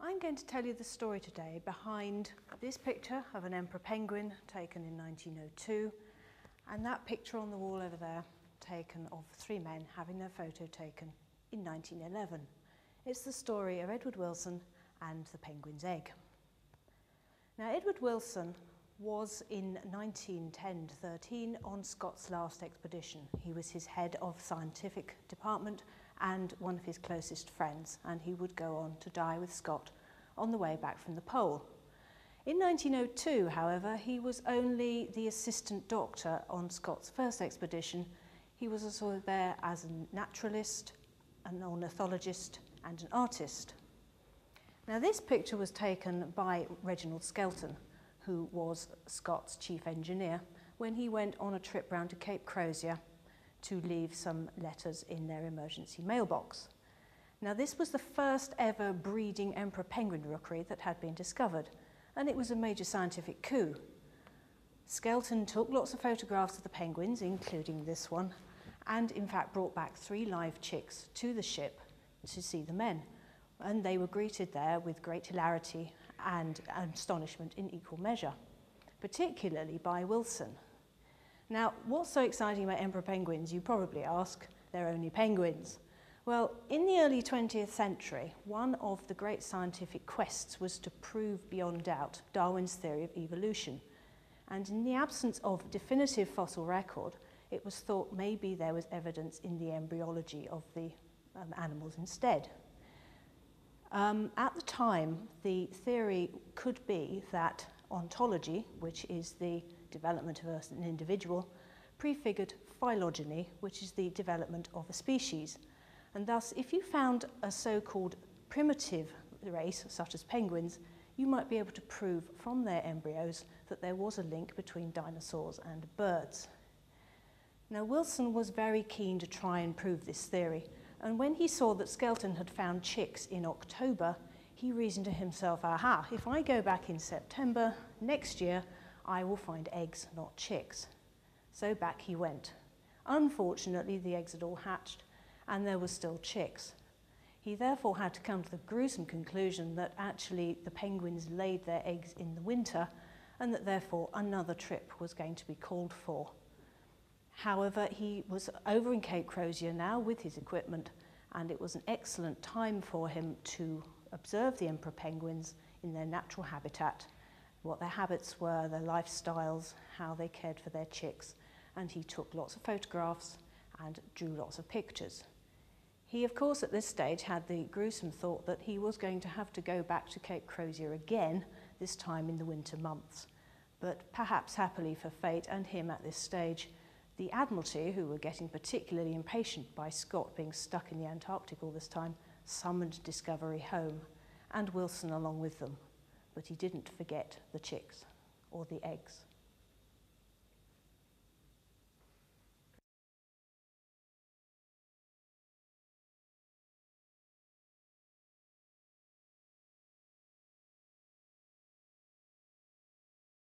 I'm going to tell you the story today behind this picture of an emperor penguin taken in 1902 and that picture on the wall over there taken of three men having their photo taken in 1911. It's the story of Edward Wilson and the penguin's egg. Now, Edward Wilson was in 1910-13 on Scott's last expedition. He was his head of scientific department and one of his closest friends, and he would go on to die with Scott on the way back from the pole. In 1902, however, he was only the assistant doctor on Scott's first expedition. He was also there as a naturalist, an ornithologist and an artist. Now, this picture was taken by Reginald Skelton, who was Scott's chief engineer, when he went on a trip round to Cape Crozier to leave some letters in their emergency mailbox. Now, this was the first ever breeding emperor penguin rookery that had been discovered, and it was a major scientific coup. Skelton took lots of photographs of the penguins, including this one, and in fact brought back 3 live chicks to the ship to see the men. And they were greeted there with great hilarity and astonishment in equal measure, particularly by Wilson. Now, what's so exciting about emperor penguins, you probably ask? They're only penguins. Well, in the early 20th century, one of the great scientific quests was to prove beyond doubt Darwin's theory of evolution. And in the absence of definitive fossil record, it was thought maybe there was evidence in the embryology of the animals instead. At the time, the theory could be that ontology, which is the development of an individual, prefigured phylogeny, which is the development of a species. And thus, if you found a so-called primitive race, such as penguins, you might be able to prove from their embryos that there was a link between dinosaurs and birds. Now, Wilson was very keen to try and prove this theory, and when he saw that Skelton had found chicks in October, he reasoned to himself, aha, if I go back in September next year, I will find eggs, not chicks. So back he went. Unfortunately, the eggs had all hatched, and there were still chicks. He therefore had to come to the gruesome conclusion that actually the penguins laid their eggs in the winter, and that therefore another trip was going to be called for. However, he was over in Cape Crozier now with his equipment, and it was an excellent time for him to observe the emperor penguins in their natural habitat, what their habits were, their lifestyles, how they cared for their chicks, and he took lots of photographs and drew lots of pictures. He, of course, at this stage had the gruesome thought that he was going to have to go back to Cape Crozier again, this time in the winter months. But perhaps happily for fate and him at this stage, the Admiralty, who were getting particularly impatient by Scott being stuck in the Antarctic all this time, summoned Discovery home, and Wilson along with them. But he didn't forget the chicks, or the eggs.